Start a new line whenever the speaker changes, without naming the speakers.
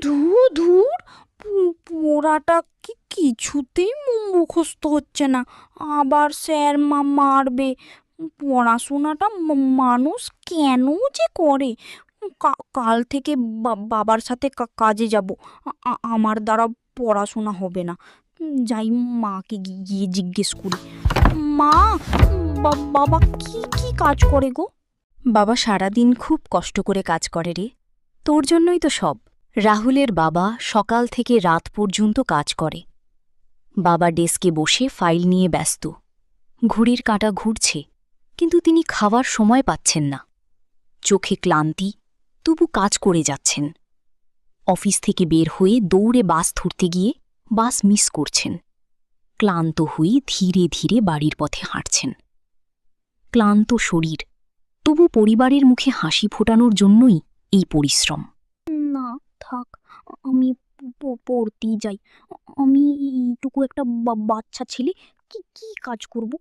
ধুর, পড়াটা কিছুতেই মুখস্থ হচ্ছে না। আবার স্যার মারবে। পড়াশোনাটা মানুষ কেন যে করে। কাল থেকে বাবার সাথে কাজে যাব। আমার দ্বারা পড়াশোনা হবে না। যাই, মাকে গিয়ে জিজ্ঞেস করি। মা, বাবা কি কি কাজ করে গো?
বাবা সারাদিন খুব কষ্ট করে কাজ করে রে। তোর জন্যই তো সব। রাহুলের বাবা সকাল থেকে রাত পর্যন্ত কাজ করে। বাবা ডেস্কে বসে ফাইল নিয়ে ব্যস্ত। ঘড়ির কাঁটা ঘুরছে, কিন্তু তিনি খাওয়ার সময় পাচ্ছেন না। চোখে ক্লান্তি, তবু কাজ করে যাচ্ছেন। অফিস থেকে বের হয়ে দৌড়ে বাস ধরতে গিয়ে বাস মিস করছেন। ক্লান্ত হয়ে ধীরে ধীরে বাড়ির পথে হাঁটছেন। ক্লান্ত শরীর, তবু পরিবারের মুখে হাসি ফোটানোর জন্যই এই পরিশ্রম।
না, থাক, আমি পড়তেই যাই। আমি এইটুকু একটা বাচ্চা ছেলে, কি কি কাজ করব?